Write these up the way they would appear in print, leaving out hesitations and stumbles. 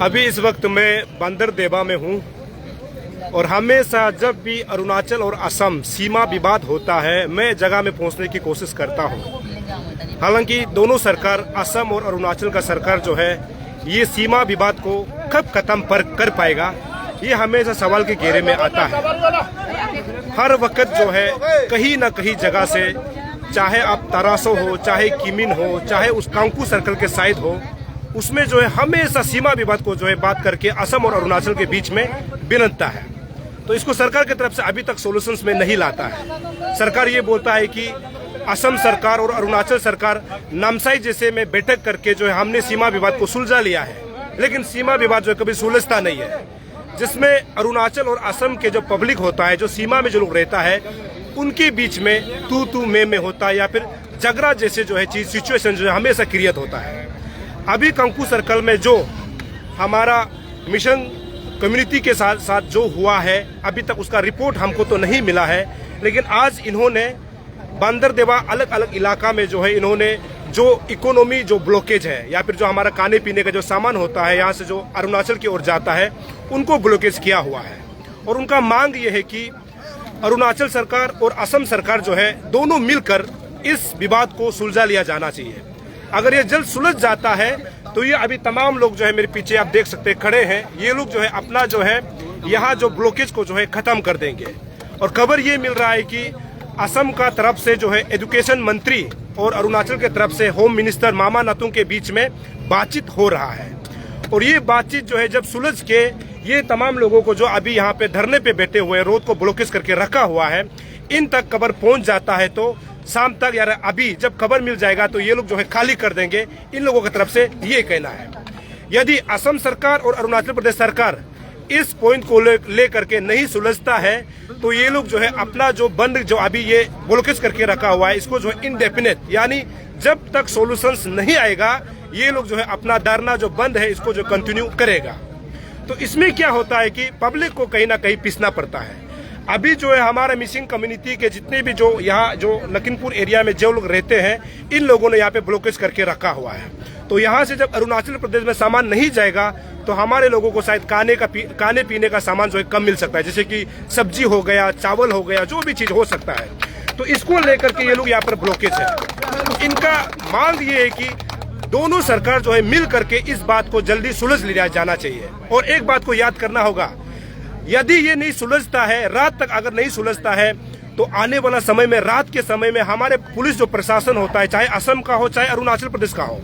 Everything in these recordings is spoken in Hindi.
अभी इस वक्त मैं बांदरदेवा में हूँ और हमेशा जब भी अरुणाचल और असम सीमा विवाद होता है मैं जगह में पहुँचने की कोशिश करता हूँ। हालांकि दोनों सरकार, असम और अरुणाचल का सरकार जो है ये सीमा विवाद को कब खत्म कर पाएगा, ये हमेशा सवाल के घेरे में आता है। हर वक्त जो है कहीं न कहीं जगह से, चाहे आप तरासो हो, चाहे किमिन हो, चाहे उस कांकू सर्कल के साइड हो, उसमें जो है हमेशा सीमा विवाद को जो है बात करके असम और अरुणाचल के बीच में बिनता है। तो इसको सरकार की तरफ से अभी तक सॉल्यूशंस में नहीं लाता है। सरकार ये बोलता है कि असम सरकार और अरुणाचल सरकार नामसाई जैसे में बैठक करके जो है हमने सीमा विवाद को सुलझा लिया है, लेकिन सीमा विवाद जो है कभी सुलझता नहीं है, जिसमें अरुणाचल और असम के जो पब्लिक होता है, जो सीमा में जो लोग रहता है, उनके बीच में तू मैं होता है या फिर झगड़ा जैसे जो है चीज सिचुएशन जो है हमेशा क्रिएट होता है। अभी कांकू सर्कल में जो हमारा मिशन कम्युनिटी के साथ जो हुआ है, अभी तक उसका रिपोर्ट हमको तो नहीं मिला है, लेकिन आज इन्होंने बांदरदेवा अलग अलग इलाका में जो है इन्होंने जो इकोनॉमी जो ब्लॉकेज है या फिर जो हमारा खाने पीने का जो सामान होता है यहाँ से जो अरुणाचल की ओर जाता है, उनको ब्लॉकेज किया हुआ है। और उनका मांग ये है कि अरुणाचल सरकार और असम सरकार जो है दोनों मिलकर इस विवाद को सुलझा लिया जाना चाहिए। अगर ये जल्द सुलझ जाता है तो ये अभी तमाम लोग जो है मेरे पीछे आप देख सकते हैं खड़े हैं, ये लोग जो है अपना जो है यहाँ जो ब्लॉकेज को जो है खत्म कर देंगे। और खबर ये मिल रहा है कि असम का तरफ से जो है एजुकेशन मंत्री और अरुणाचल के तरफ से होम मिनिस्टर मामा नातुंग के बीच में बातचीत हो रहा है। और ये बातचीत जो है जब सुलझ के ये तमाम लोगों को जो अभी यहाँ पे धरने पे बैठे हुए रोड को ब्लॉकेज करके रखा हुआ है, इन तक खबर पहुंच जाता है तो शाम तक यार अभी जब खबर मिल जाएगा तो ये लोग जो है खाली कर देंगे। इन लोगों की तरफ से ये कहना है। यदि असम सरकार और अरुणाचल प्रदेश सरकार इस पॉइंट को ले करके नहीं सुलझता है तो ये लोग जो है अपना जो बंद जो अभी ये ब्लॉकेज करके रखा हुआ है इसको जो है इनडेफिनेट, यानी जब तक सॉल्यूशंस नहीं आएगा ये लोग जो है अपना धरना जो बंद है इसको जो कंटिन्यू करेगा। तो इसमें क्या होता है कि पब्लिक को कहीं ना कहीं पिसना पड़ता है। अभी जो है हमारा मिसिंग कम्युनिटी के जितने भी जो यहाँ जो लखीमपुर एरिया में जो लोग रहते हैं, इन लोगों ने यहाँ पे ब्लॉकेज करके रखा हुआ है। तो यहाँ से जब अरुणाचल प्रदेश में सामान नहीं जाएगा तो हमारे लोगों को शायद खाने पीने का सामान जो है कम मिल सकता है, जैसे कि सब्जी हो गया, चावल हो गया, जो भी चीज हो सकता है। तो इसको लेकर के ये लोग यहाँ पर ब्लॉकेज है। तो इनका मांग ये है कि दोनों सरकार जो है मिल करके इस बात को जल्दी सुलझ लिया जाना चाहिए। और एक बात को याद करना होगा, यदि ये नहीं सुलझता है, रात तक अगर नहीं सुलझता है तो आने वाला समय में, रात के समय में हमारे पुलिस जो प्रशासन होता है, चाहे असम का हो चाहे अरुणाचल प्रदेश का हो,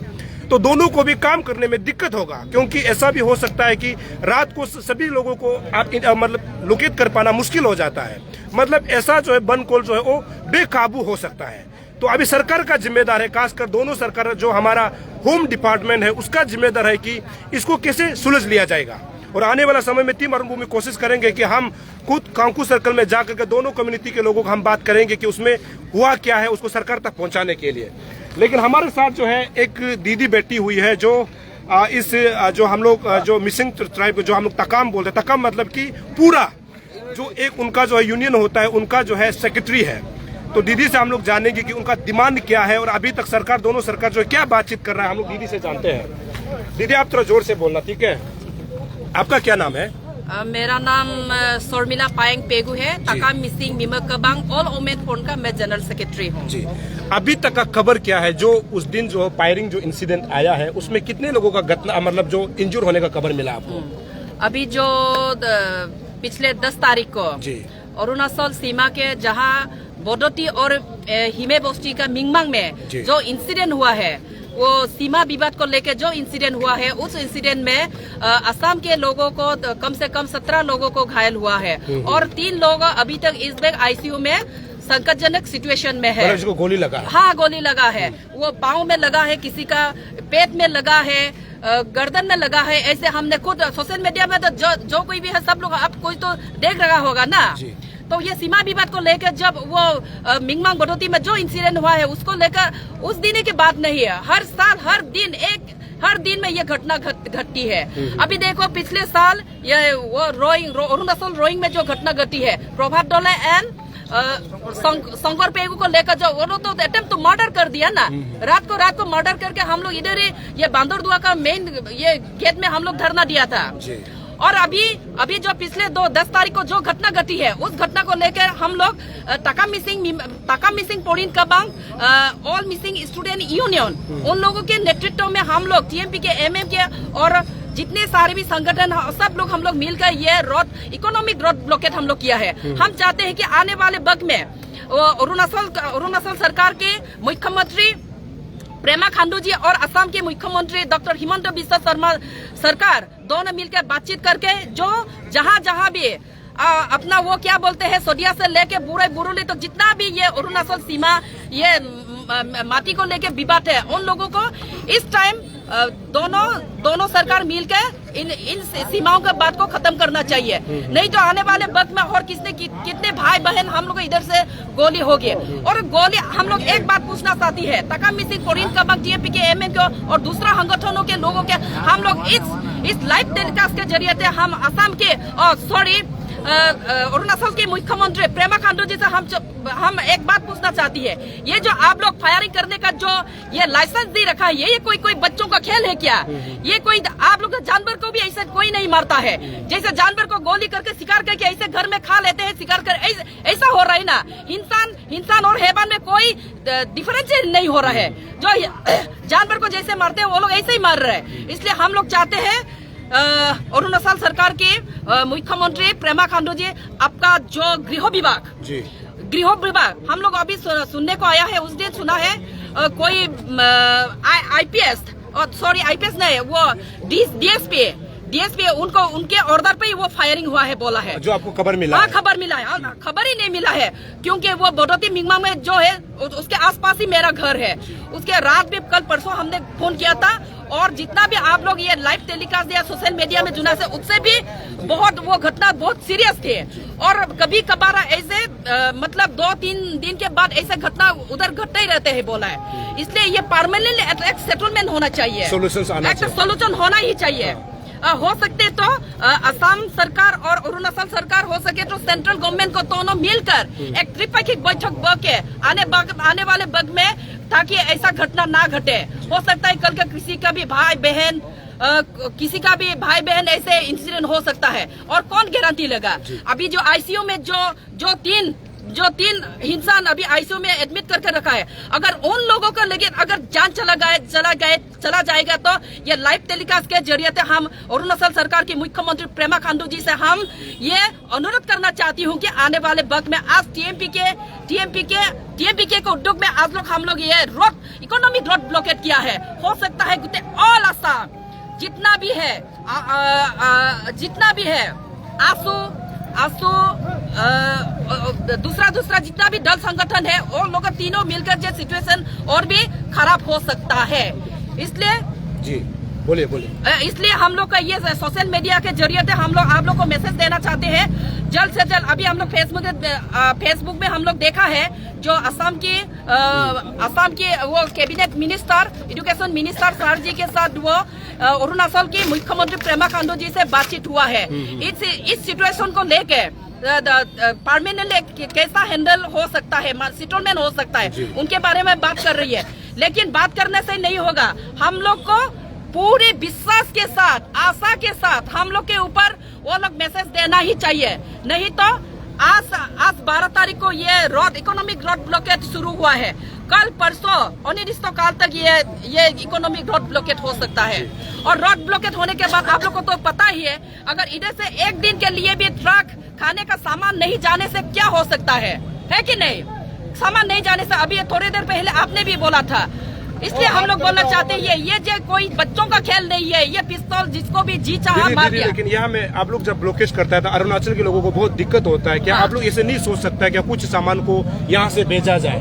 तो दोनों को भी काम करने में दिक्कत होगा। क्योंकि ऐसा भी हो सकता है कि रात को सभी लोगों को मतलब लोकेट कर पाना मुश्किल हो जाता है। मतलब ऐसा जो है बन कॉल जो है वो बेकाबू हो सकता है। तो अभी सरकार का जिम्मेदार है, खासकर दोनों सरकार जो हमारा होम डिपार्टमेंट है उसका जिम्मेदार है कि इसको कैसे सुलझ लिया जाएगा। और आने वाला समय में टीम अरुणभूमि कोशिश करेंगे कि हम खुद कांकू सर्कल में जाकर के दोनों कम्युनिटी के लोगों को हम बात करेंगे कि उसमें हुआ क्या है, उसको सरकार तक पहुंचाने के लिए। लेकिन हमारे साथ जो है एक दीदी बैठी हुई है जो इस जो हम लोग जो मिसिंग ट्राइब जो हम लोग तकाम बोलते हैं, तकाम मतलब कि पूरा जो एक उनका जो है यूनियन होता है उनका जो है सेक्रेटरी है। तो दीदी से हम लोग जानेंगे कि उनका डिमांड क्या है और अभी तक सरकार, दोनों सरकार जो है क्या बातचीत कर रहा है, हम लोग दीदी से जानते हैं। दीदी आप थोड़ा जोर से बोलना, ठीक है? आपका क्या नाम है? मेरा नाम शर्मिला पायंग पेगू है। तकाम मिसिंग मिमकबांग ऑल ओमेन फोन का मैं जनरल सेक्रेटरी हूँ। जी, अभी तक का खबर क्या है? जो उस दिन जो फायरिंग जो इंसिडेंट आया है उसमें कितने लोगों का घटना मतलब जो इंजूर होने का खबर मिला आपको? अभी जो पिछले 10 तारीख को अरुणाचल सीमा के जहाँ बोडोती और हिमे बस्ती का मिंगमांग में जो इंसिडेंट हुआ है, वो सीमा विवाद को लेकर जो इंसिडेंट हुआ है, उस इंसिडेंट में असम के लोगों को कम से कम 17 लोगों को घायल हुआ है और 3 लोग अभी तक इस बैग आईसीयू में संकटजनक सिचुएशन में है। इसको गोली लगा? हाँ, गोली लगा है। वो पाँव में लगा है, किसी का पेट में लगा है, गर्दन में लगा है। ऐसे हमने खुद सोशल मीडिया में तो जो कोई भी है सब लोग अब कोई तो देख रहा होगा ना। तो ये सीमा विवाद को लेकर जब वो मिंगमांग बडोती में जो इंसिडेंट हुआ है उसको लेकर उस दिन की बात नहीं है। हर साल हर दिन में ये घटना घटती है। अभी देखो पिछले साल ये वो अरुणाचल रोइंग में जो घटना घटी है, प्रभात डोले एंड शंकर पेगु को लेकर जाओ, वो लोग तो अटेम्प्ट तो मर्डर कर दिया ना। रात को मर्डर करके हम लोग इधर ही ये बांदरदुआ का मेन ये गेट में हम लोग धरना दिया था। और अभी जो पिछले 10 तारीख को जो घटना घटी है, उस घटना को लेकर हम लोग Takam Mising Porin Kabang all Mising student union, उन लोगों के नेतृत्व में हम लोग TMP के MM के और जितने सारे भी संगठन सब लोग हम लोग मिलकर ये इकोनॉमिक रोड ब्लॉकेट हम लोग किया है। हम चाहते हैं कि आने वाले वक्त में अरुणाचल सरकार के मुख्यमंत्री प्रेमा खांडू जी और असम के मुख्यमंत्री डॉक्टर हिमंत बिस्वा शर्मा सरकार दोनों मिलकर बातचीत करके जो जहां भी अपना वो क्या बोलते हैं सोडिया से लेके बुरुली तो जितना भी ये अरुणाचल सीमा ये माटी को लेके विवाद है, उन लोगों को इस टाइम दोनों सरकार मिलकर इन सीमाओं के बात को खत्म करना चाहिए। नहीं तो आने वाले वक्त में और कितने भाई बहन हम लोग इधर से गोली होगी। और गोली हम लोग एक बात पूछना चाहती है, टाका मिसिंग पोरिन कबांग TMP के MM को और दूसरा संगठनों के लोगों के हम लोग इस लाइव टेलीकास्ट के जरिए से हम असम के अरुणाचल के मुख्यमंत्री प्रेमा खांडू जी से हम एक बात पूछना चाहती है, ये जो आप लोग फायरिंग करने का जो ये लाइसेंस दे रखा है, ये कोई बच्चों का खेल है क्या? ये कोई आप लोग जानवर को भी ऐसे कोई नहीं मारता है, जैसे जानवर को गोली करके शिकार करके ऐसे घर में खा लेते हैं, शिकार कर ऐसा हो रहा है ना। इंसान और हैवान में कोई डिफरेंशिएट नहीं हो रहा है। जो जानवर को जैसे मारते हैं वो लोग ऐसे ही मार रहे हैं। इसलिए हम लोग चाहते हैं अरुणाचल सरकार के मुख्यमंत्री प्रेमा खांडू जी, आपका जो गृह विभाग हम लोग अभी सुनने को आया है, उस दिन सुना है कोई आईपीएस नहीं, वो डीएसपी उनके ऑर्डर पे ही वो फायरिंग हुआ है बोला है। जो आपको खबर मिला? हाँ, खबर मिला है। खबर ही नहीं मिला है क्योंकि वो बोडोती मिंगमा में जो है उसके आसपास ही मेरा घर है। उसके रात भी कल परसों हमने फोन किया था और जितना भी आप लोग ये लाइव टेलीकास्ट या सोशल मीडिया में जुड़ा से उससे भी वो घटना बहुत सीरियस थे। और कभी कभार ऐसे मतलब 2-3 दिन के बाद ऐसे घटना उधर घटते ही रहते हैं बोला है। इसलिए ये परमानेंट एक सेटलमेंट होना चाहिए, सोल्यूशन होना ही चाहिए। हो सकते तो असम सरकार और अरुणाचल सरकार हो सके तो सेंट्रल गवर्नमेंट को दोनों मिलकर एक त्रिपक्षीय बैठक बके आने वाले वक्त में, ताकि ऐसा घटना ना घटे। हो सकता है कल का किसी का भी भाई बहन ऐसे इंसिडेंट हो सकता है और कौन गारंटी लेगा। अभी जो आईसीयू में जो तीन इंसान अभी आईसीयू में एडमिट करके रखा है, अगर उन लोगों का लेकिन अगर जान चला जाएगा तो ये लाइव टेलीकास्ट के जरिए से हम अरुणाचल सरकार की मुख्यमंत्री प्रेमा खांडू जी से हम ये अनुरोध करना चाहती हूँ कि आने वाले वक्त में आज TMP के उद्योग में आज हम लोग ये इकोनॉमिक रोड ब्लॉकेट किया है। हो सकता है ऑल असम जितना भी है आसू दूसरा जितना भी दल संगठन है वो लोग तीनों मिलकर जो सिचुएशन और भी खराब हो सकता है। इसलिए जी बोलिए। इसलिए हम लोग का ये सोशल मीडिया के जरिए से हम लोग आप लोग को मैसेज देना चाहते हैं, जल्द से जल्द। अभी हम लोग फेसबुक में हम लोग देखा है जो असम के वो cabinet minister education minister sir ji के साथ वो अरुणाचल की मुख्यमंत्री प्रेमा खांडू जी से बातचीत हुआ है। इस सिचुएशन को लेके परमानेंटली कैसा हैंडल हो सकता है, सेटलमेंट हो सकता है, उनके बारे में बात कर रही है। लेकिन बात करने से नहीं होगा, हम लोग को पूरे विश्वास के साथ, आशा के साथ हम लोग के ऊपर वो लोग मैसेज देना ही चाहिए। नहीं तो आज 12 तारीख को ये इकोनॉमिक रोड ब्लॉकेट शुरू हुआ है, कल परसों अनिश्चितकाल तक ये इकोनॉमिक रोड ब्लॉकेट हो सकता है। और रोड ब्लॉकेट होने के बाद आप लोग को तो पता ही है, अगर इधर से एक दिन के लिए भी ट्रक खाने का सामान नहीं जाने से क्या हो सकता है कि नहीं? सामान नहीं जाने से अभी थोड़ी देर पहले आपने भी बोला था। इसलिए हम लोग बोलना चाहते हैं ये जो कोई बच्चों का खेल नहीं है, ये पिस्तौल जिसको भी जी चाहा मार दिया। लेकिन यहाँ में आप लोग जब ब्लॉकेज करता है तो अरुणाचल के लोगों को बहुत दिक्कत होता है। क्या आप लोग ऐसे नहीं सोच सकता है क्या कुछ सामान को यहाँ से भेजा जाए?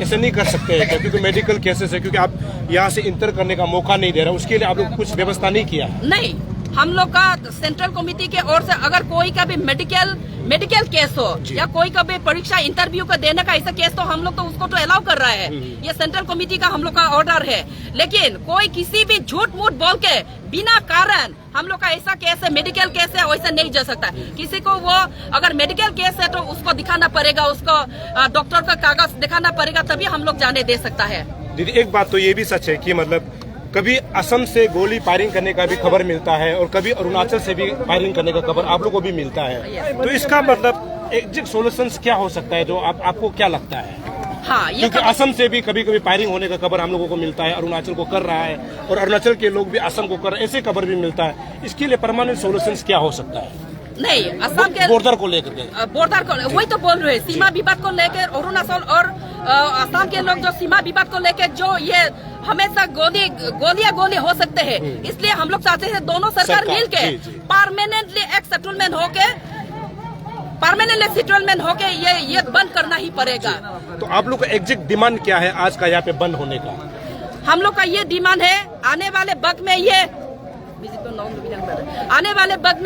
ऐसे नहीं कर सकते हैं क्योंकि मेडिकल केसेस है, क्योंकि आप यहाँ से इंटर करने का मौका नहीं दे रहा, उसके लिए आप लोग कुछ व्यवस्था नहीं किया? नहीं, हम लोग का सेंट्रल कमेटी के ओर से अगर कोई का भी मेडिकल केस हो या कोई का भी परीक्षा इंटरव्यू का देने का ऐसा केस, तो हम लोग तो उसको तो अलाउ कर रहा है। ये सेंट्रल कमेटी का हम लोग का ऑर्डर है। लेकिन कोई किसी भी झूठ मूठ बोल के बिना कारण हम लोग का ऐसा केस है, मेडिकल केस है, वैसा नहीं जा सकता। किसी को वो अगर मेडिकल केस है तो उसको दिखाना पड़ेगा, उसको डॉक्टर का कागज दिखाना पड़ेगा, तभी हम लोग जाने दे सकता है। दीदी एक बात तो ये भी सच है कि मतलब कभी असम से गोली फायरिंग करने का भी खबर मिलता है और कभी अरुणाचल से भी फायरिंग करने का खबर आप लोगों को भी मिलता है, तो इसका मतलब एग्जिट सोल्यूशन क्या हो सकता है जो आपको क्या लगता है? हाँ, ये क्योंकि असम से भी कभी कभी फायरिंग होने का खबर हम लोगों को मिलता है, अरुणाचल को कर रहा है और अरुणाचल के लोग भी असम को कर रहे हैं, ऐसे खबर भी मिलता है। इसके लिए परमानेंट सोल्यूशन क्या हो सकता है? नहीं, असम के बॉर्डर को लेकर बॉर्डर को वही तो बोल रहे हैं, सीमा विवाद को लेकर अरुणाचल और असम के लोग जो सीमा विवाद को लेकर जो ये हमेशा गोली हो सकते हैं, इसलिए हम लोग चाहते हैं दोनों सरकार मिल के परमानेंटली एक सेटलमेंट होके ये बंद करना ही पड़ेगा। तो आप लोग का एग्जिट डिमांड क्या है आज का यहाँ पे बंद होने का? हम लोग का ये डिमांड है, आने वाले वक्त में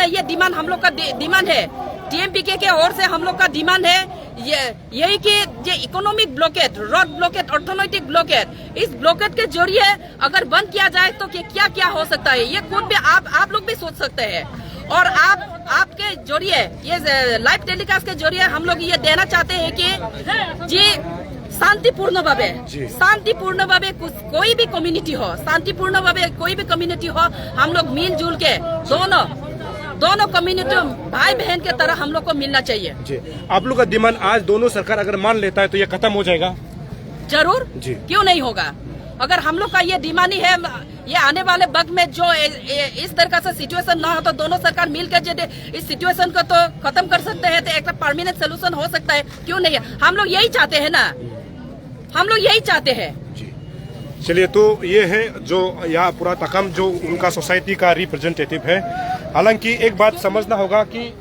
ये डिमांड हम लोग का डिमांड है। टीएमपीके के ओर से हम लोग का डिमांड है यही कि ये इकोनॉमिक ब्लॉकेट, रोड ब्लॉकेट, अर्थनैतिक ब्लॉकेट, इस ब्लॉकेट के जरिए अगर बंद किया जाए तो क्या क्या हो सकता है, ये खुद भी आप लोग भी सोच सकते हैं। और आपके जरिए ये लाइव टेलीकास्ट के जरिए हम लोग ये देना चाहते हैं कि जी शांतिपूर्ण भावे कोई भी कम्युनिटी हो, शांतिपूर्ण भावे कोई भी कम्युनिटी हो, हम लोग मिलजुल के दोनों कम्युनिटी भाई बहन के तरह हम लोग को मिलना चाहिए। जी, आप लोग का डिमांड आज दोनों सरकार अगर मान लेता है तो ये खत्म हो जाएगा? जरूर जी, क्यों नहीं होगा। अगर हम लोग का ये डिमांड ही है, ये आने वाले वक्त में जो इस तरह से सिचुएशन ना हो तो दोनों सरकार मिलकर इस सिचुएशन को तो खत्म कर सकते हैं, तो एक परमानेंट सोल्यूशन हो सकता है, क्यों नहीं है। हम लोग यही चाहते हैं ना, हम लोग यही चाहते हैं। चलिए, तो ये है जो यहाँ पूरा तकम जो उनका सोसाइटी का रिप्रेजेंटेटिव है। हालांकि एक बात समझना होगा कि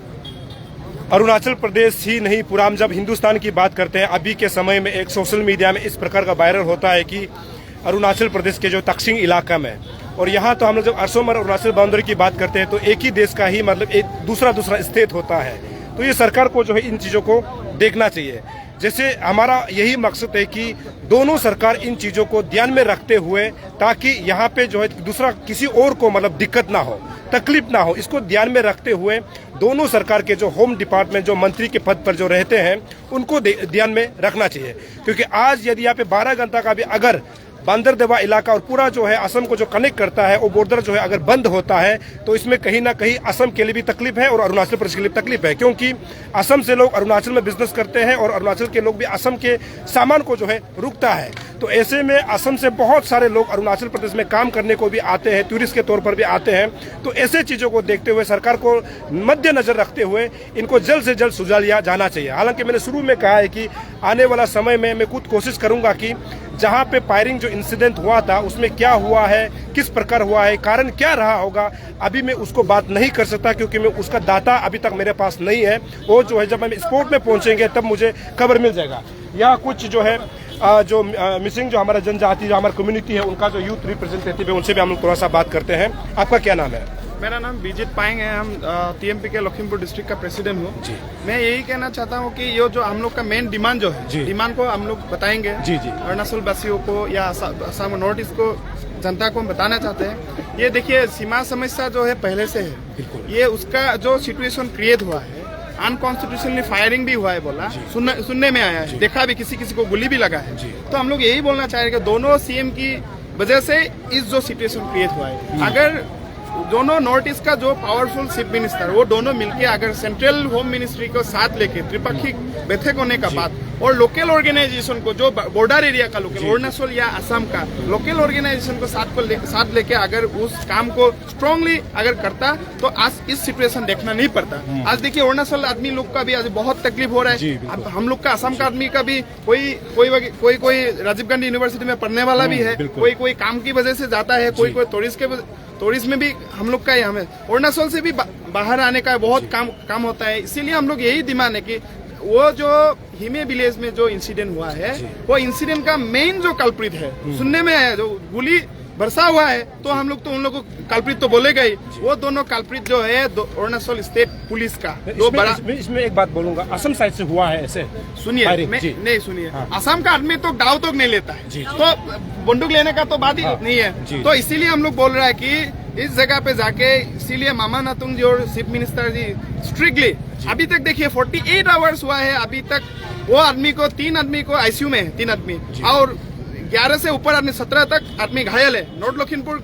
अरुणाचल प्रदेश ही नहीं, पूरा हम जब हिंदुस्तान की बात करते हैं, अभी के समय में एक सोशल मीडिया में इस प्रकार का वायरल होता है कि अरुणाचल प्रदेश के जो तकसिंग इलाका में, और यहाँ तो हम लोग जब असम और अरुणाचल बाउंड्री की बात करते हैं तो एक ही देश का ही मतलब एक दूसरा स्टेट होता है। तो ये सरकार को जो है इन चीज़ों को देखना चाहिए। जैसे हमारा यही मकसद है कि दोनों सरकार इन चीज़ों को ध्यान में रखते हुए, ताकि यहाँ पे जो है दूसरा किसी और को मतलब दिक्कत ना हो, तकलीफ ना हो, इसको ध्यान में रखते हुए दोनों सरकार के जो होम डिपार्टमेंट जो मंत्री के पद पर जो रहते हैं उनको ध्यान में रखना चाहिए। क्योंकि आज यदि यहाँ पे 12 घंटा का भी अगर बांदरदेवा इलाका और पूरा जो है असम को जो कनेक्ट करता है वो बॉर्डर जो है अगर बंद होता है तो इसमें कहीं ना कहीं असम के लिए भी तकलीफ है और अरुणाचल प्रदेश के लिए तकलीफ है, क्योंकि असम से लोग अरुणाचल में बिजनेस करते हैं और अरुणाचल के लोग भी असम के सामान को जो है रुकता है। तो ऐसे में असम से बहुत सारे लोग अरुणाचल प्रदेश में काम करने को भी आते हैं, टूरिस्ट के तौर पर भी आते हैं। तो ऐसे चीज़ों को देखते हुए सरकार को मद्देनजर रखते हुए इनको जल्द से जल्द सुलझा लिया जाना चाहिए। हालांकि मैंने शुरू में कहा है कि आने वाला समय में मैं खुद कोशिश करूंगा कि जहां पे फायरिंग जो इंसिडेंट हुआ था उसमें क्या हुआ है, किस प्रकार हुआ है, कारण क्या रहा होगा, अभी मैं उसको बात नहीं कर सकता क्योंकि मैं उसका डाटा अभी तक मेरे पास नहीं है। वो जो है जब हम स्पोर्ट में पहुंचेंगे तब मुझे खबर मिल जाएगा। यहाँ कुछ जो है जो मिसिंग जो हमारा जनजाति जो हमारा कम्युनिटी है उनका जो यूथ रिप्रेजेंटेटिव है उनसे भी हम लोग थोड़ा सा बात करते हैं। आपका क्या नाम है? मेरा नाम बीजित पाएंग है। हम टीएमपीके लखीमपुर डिस्ट्रिक्ट का प्रेसिडेंट हूँ। मैं यही कहना चाहता हूँ कि ये जो हम लोग का मेन डिमांड जो है, डिमांड को हम लोग बताएंगे अरुणाचल वासियों को या असम नॉर्थ ईस्ट को, जनता को हम बताना चाहते हैं। ये देखिए, सीमा समस्या जो है पहले से है, ये उसका जो सिचुएशन क्रिएट हुआ है, अनकॉन्स्टिट्यूशनली फायरिंग भी हुआ है, बोला सुनने में आया है, देखा भी, किसी को गोली भी लगा है। तो हम लोग यही बोलना चाहेंगे, दोनों सीएम की वजह से इस जो सिचुएशन क्रिएट हुआ है, अगर दोनों नॉर्थ ईस्ट का जो पावरफुल चीफ मिनिस्टर वो दोनों मिलके अगर सेंट्रल होम मिनिस्ट्री को साथ लेके त्रिपक्षीय बैठक होने का बात, और लोकल ऑर्गेनाइजेशन को जो बॉर्डर एरिया का लोकल अरुणाचल या असम का लोकल ऑर्गेनाइजेशन को साथ लेके अगर उस काम को स्ट्रांगली अगर करता तो आज इस सिचुएशन देखना नहीं पड़ता। आज देखिए, अरुणाचल आदमी लोग का भी आज बहुत तकलीफ हो रहा है। अब हम लोग का असम का आदमी का भी कोई राजीव गांधी यूनिवर्सिटी में पढ़ने वाला भी है, कोई काम की वजह से जाता है, कोई टूरिस्ट में भी हम लोग का यहाँ में अरुणाचल से भी बाहर आने का बहुत काम होता है। इसीलिए हम लोग यही डिमांड है कि वो जो हिमे विलेज में जो इंसिडेंट हुआ है, वो इंसिडेंट का मेन जो कल्प्रिट है, सुनने में है, जो बरसा हुआ है तो हम लोग तो उन लोगों को कल्प्रित तो बोलेगा ही। वो दोनों कल्प्रित जो है अरुणाचल स्टेट पुलिस का दो बड़ा। इसमें एक बात बोलूंगा, असम साइड से हुआ है ऐसे। सुनिए नहीं सुनिए, असम का आदमी तो दाव तक नहीं लेता है, तो बंदूक लेने का तो बात ही नहीं है। तो इसीलिए हम लोग बोल रहे हैं कि इस जगह पे जाके, इसीलिए मामा नातुंग जी और चीफ मिनिस्टर जी स्ट्रिक्टली, अभी तक देखिए 48 आवर्स हुआ है, अभी तक वो आदमी को 3 आदमी को आईसीयू में है, 3 आदमी, और 11 से ऊपर आदमी 17 तक आदमी घायल है। नॉर्थ लखीमपुर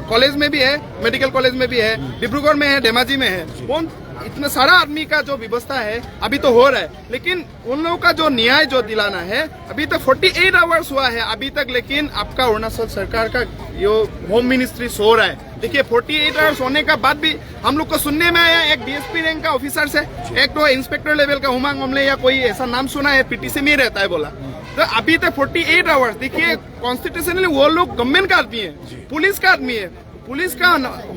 कॉलेज में भी है, मेडिकल कॉलेज में भी है, डिब्रूगढ़ में है, धेमाजी में है। वो इतना सारा आदमी का जो व्यवस्था है अभी तो हो रहा है, लेकिन उन लोगों का जो न्याय जो दिलाना है, अभी तक 48 आवर्स हुआ है अभी तक, लेकिन आपका अरुणाचल सरकार का यो होम मिनिस्ट्री सो रहा है। देखिए 48 आवर्स होने का बाद भी हम लोग को सुनने में आया एक डीएसपी रैंक का ऑफिसर से, एक तो इंस्पेक्टर लेवल का हुमांग ओमले या कोई ऐसा नाम सुना है, पीटीसी में ही रहता है बोला। तो अभी तक 48 आवर्स, देखिए कॉन्स्टिट्यूशनली वो लोग गवर्नमेंट का आदमी है, पुलिस का आदमी है, पुलिस का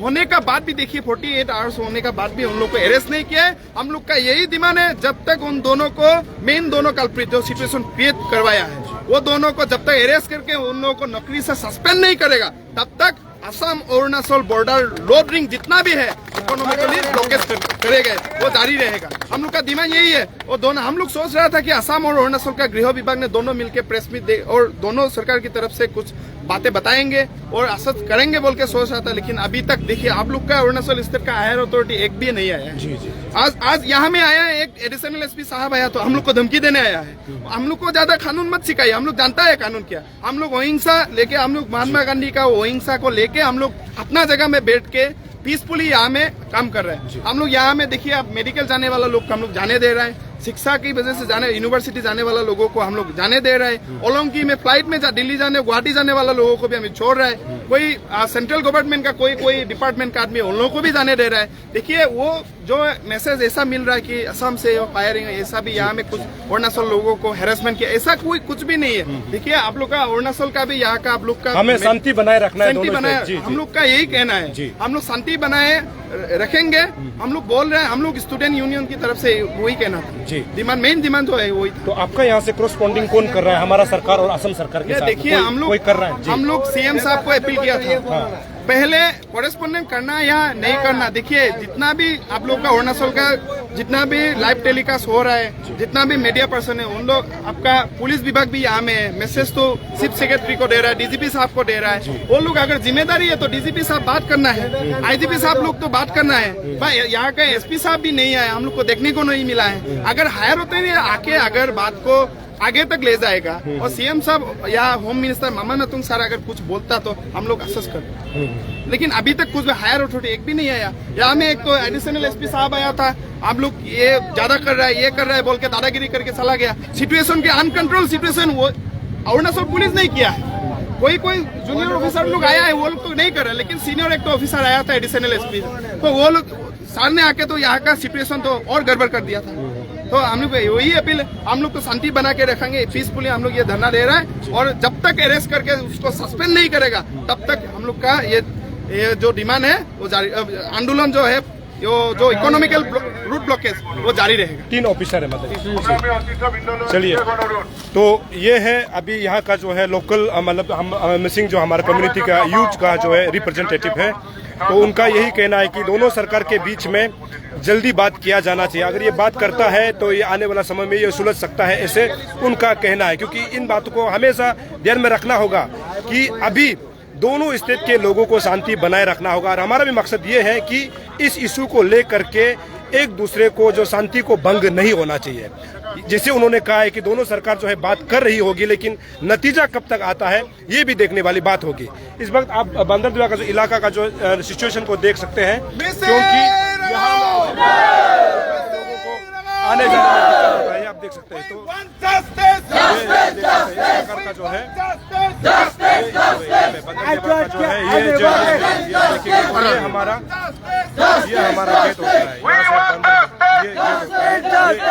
होने का बाद भी देखिए 48 आवर्स होने का बाद भी उन लोग को अरेस्ट नहीं किया है। हम लोग का यही डिमांड है, जब तक उन दोनों को, मेन दोनों कल्प्रिट जो सिचुएशन क्रिएट करवाया है, वो दोनों को जब तक अरेस्ट करके उन लोगों को नौकरी से सस्पेंड नहीं करेगा, तब तक असम अरुणाचल बॉर्डर लोड जितना भी है इकोनॉमिकली ब्लॉकेज करेगा, वो जारी रहेगा। हम लोग का डिमांड यही है। और दोनों हम लोग सोच रहा था कि असम और अरुणाचल का गृह विभाग ने दोनों मिलकर प्रेस मीट दे और दोनों सरकार की तरफ से कुछ बातें बताएंगे और असर करेंगे बोल के सोच रहा था, लेकिन अभी तक देखिए आप लोग का अरुणाचल स्टेट का हायर अथॉरिटी एक भी नहीं आया है। जी जी। आज यहाँ में आया है एक एडिशनल एसपी साहब आया, तो हम लोग को धमकी देने आया है। हम लोग को ज्यादा कानून मत सिखाइए, हम लोग जानता है कानून क्या। हम लोग अहिंसा लेके, हम लोग महात्मा गांधी का अहिंसा को लेके हम लोग अपना जगह में बैठ के पीसफुली यहाँ में काम कर रहे हैं। हम लोग यहाँ में देखिए, आप मेडिकल जाने वाला लोग को हम लोग जाने दे रहे हैं, शिक्षा की वजह से जाने यूनिवर्सिटी जाने वाला लोगों को हम लोग जाने दे रहे हैं, ओलंकी में फ्लाइट में दिल्ली जाने, गुवाहाटी जाने वाला लोगों को भी हमें छोड़ रहा है, कोई सेंट्रल गवर्नमेंट का कोई डिपार्टमेंट का आदमी उन लोगों को भी जाने दे रहा है। देखिए वो जो मैसेज ऐसा मिल रहा है कि असम से फायरिंग, ऐसा भी यहाँ में कुछ अरुणाचल लोगों को हैरेसमेंट किया, ऐसा कोई कुछ भी नहीं है। देखिए आप लोग का अरुणाचल का भी, यहाँ का आप लोग का, हमें शांति बनाए रखना है, हम लोग का यही कहना है। हम लोग शांति बनाए रखेंगे। हम लोग बोल रहे हैं, हम लोग स्टूडेंट यूनियन की तरफ से वही कहना था जी, डिमांड, मेन डिमांड जो है वही। तो आपका यहाँ से क्रॉसपॉन्डिंग कौन कर रहा है, हमारा सरकार और असम सरकार के साथ? देखिए हम लोग कर रहे हैं, हम लोग सीएम साहब को अपील किया था पहले कॉरेस्पॉन्डेंट करना या नहीं करना। देखिए जितना भी आप लोग का अरुणाचल का जितना भी लाइव टेलीकास्ट हो रहा है, जितना भी मीडिया पर्सन है, उन लोग, आपका पुलिस विभाग भी यहाँ में है, मैसेज तो चीफ सेक्रेटरी को दे रहा है, डीजीपी साहब को दे रहा है। वो लोग अगर जिम्मेदारी है तो डीजीपी साहब बात करना है, आईजीपी साहब लोग तो बात करना है। यहाँ का एसपी साहब भी नहीं आया, हम लोग को देखने को नहीं मिला है। अगर हायर होते हैं आके अगर बात को आगे तक ले जाएगा और सीएम साहब या होम मिनिस्टर मामा नातुंग सर अगर कुछ बोलता तो हम लोग असेस करते, लेकिन अभी तक कुछ हायर अथॉरिटी एक भी नहीं आया। यहाँ में एक तो एडिशनल एसपी साहब आया था, आप लोग ये ज्यादा कर रहा है, ये कर रहा है बोल के दादागिरी करके चला गया। सिचुएशन के अनकंट्रोल सिचुएशन वो अरुणाचल पुलिस नहीं किया है, कोई जूनियर ऑफिसर लोग आया है, वो लोग तो नहीं कर रहे, लेकिन सीनियर एक तो ऑफिसर आया था एडिशनल एसपी, तो वो लोग सर ने आके तो यहाँ का सिचुएशन तो और गड़बड़ कर दिया था। तो हम लोग वही अपील, हम लोग तो शांति बना के रखेंगे, पीसफुली हम लोग ये धरना दे रहा है, और जब तक अरेस्ट करके उसको सस्पेंड नहीं करेगा तब तक हम लोग का ये जो डिमांड है वो जारी, आंदोलन जो है जो इकोनॉमिकल रूट ब्लॉकेज वो जारी रहेगा। 3 ऑफिसर है मतलब। चलिए, तो ये है अभी यहाँ का जो है लोकल, मतलब हम मिसिंग जो हमारा कम्युनिटी का यूथ का जो है रिप्रेजेंटेटिव है, तो उनका यही कहना है कि दोनों सरकार के बीच में जल्दी बात किया जाना चाहिए। अगर ये बात करता है तो ये आने वाला समय में ये सुलझ सकता है, ऐसे उनका कहना है। क्योंकि इन बातों को हमेशा ध्यान में रखना होगा कि अभी दोनों स्टेट के लोगों को शांति बनाए रखना होगा, और हमारा भी मकसद ये है कि इस इशू को लेकर के एक दूसरे को जो शांति को भंग नहीं होना चाहिए। जैसे उन्होंने कहा है कि दोनों सरकार जो है बात कर रही होगी, लेकिन नतीजा कब तक आता है ये भी देखने वाली बात होगी। इस वक्त आप बंदरदेवा का जो इलाका का जो सिचुएशन को देख सकते हैं, क्योंकि यहाँ लोगों को आने जाने में दिक्कत होता है, आप देख सकते हैं। तो का जो है बंदरदेवा का जो है ये हमारा गेट होता है, ये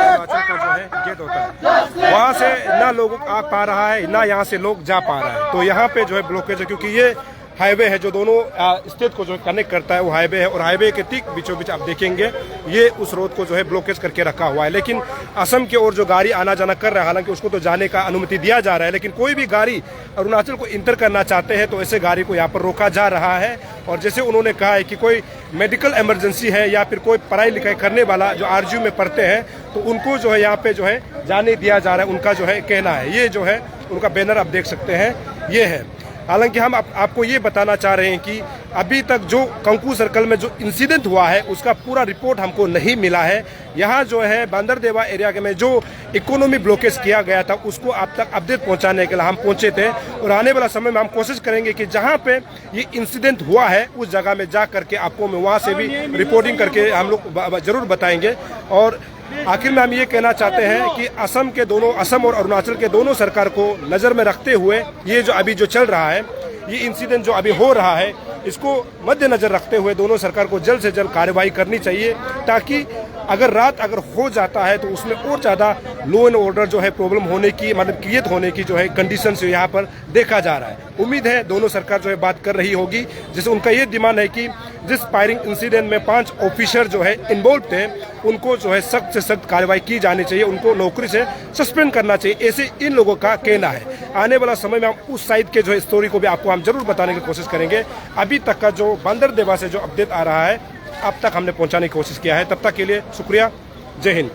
हिमाचल का जो है गेट होता है, वहाँ से ना लोग आ पा रहा है, ना यहाँ से लोग जा पा रहा है। तो यहाँ पे जो है ब्लॉकेज है, क्योंकि ये हाईवे है जो दोनों स्टेट को जो कनेक्ट करता है वो हाईवे है, और हाईवे के ठीक बीचों बीच आप देखेंगे ये उस रोड को जो है ब्लॉकेज करके रखा हुआ है। लेकिन असम की ओर जो गाड़ी आना जाना कर रहा है, हालांकि उसको तो जाने का अनुमति दिया जा रहा है, लेकिन कोई भी गाड़ी अरुणाचल को इंटर करना चाहते हैं तो ऐसे गाड़ी को यहाँ पर रोका जा रहा है। और जैसे उन्होंने कहा है कि कोई मेडिकल इमरजेंसी है या फिर कोई पढ़ाई लिखाई करने वाला जो आरजू में पढ़ते हैं तो उनको जो है यहाँ पे जो है जाने दिया जा रहा है, उनका जो है कहना है। ये जो है उनका बैनर आप देख सकते हैं, ये है। हालांकि हम आपको ये बताना चाह रहे हैं कि अभी तक जो कंकू सर्कल में जो इंसिडेंट हुआ है उसका पूरा रिपोर्ट हमको नहीं मिला है। यहाँ जो है बांदरदेवा एरिया के में जो इकोनॉमी ब्लॉकेज किया गया था उसको आप तक अपडेट पहुंचाने के लिए हम पहुंचे थे, और आने वाला समय में हम कोशिश करेंगे कि जहाँ पे ये इंसिडेंट हुआ है उस जगह में जा करके आपको मैं वहाँ से भी रिपोर्टिंग करके हम लोग जरूर बताएंगे। और आखिर में हम ये कहना चाहते हैं कि असम और अरुणाचल के दोनों सरकार को नजर में रखते हुए ये जो अभी जो चल रहा है, ये इंसिडेंट जो अभी हो रहा है, इसको मद्देनजर रखते हुए दोनों सरकार को जल्द से जल्द कार्रवाई करनी चाहिए, ताकि अगर रात अगर हो जाता है तो उसमें और ज़्यादा लॉ एंड ऑर्डर जो है प्रॉब्लम होने की मतलब क्रिएट होने की जो है कंडीशन से यहाँ पर देखा जा रहा है। उम्मीद है दोनों सरकार जो है बात कर रही होगी, जैसे उनका ये डिमांड है कि जिस फायरिंग इंसिडेंट में 5 ऑफिसर जो है इन्वॉल्व थे उनको जो है सख्त से सख्त कार्रवाई की जानी चाहिए, उनको नौकरी से सस्पेंड करना चाहिए, ऐसे इन लोगों का कहना है। आने वाला समय में हम उस साइड के जो स्टोरी को भी आपको हम जरूर बताने की कोशिश करेंगे। अभी तक का जो बांदरदेवा से जो अपडेट आ रहा है अब तक हमने पहुंचाने की कोशिश किया है। तब तक के लिए शुक्रिया, जय हिंद।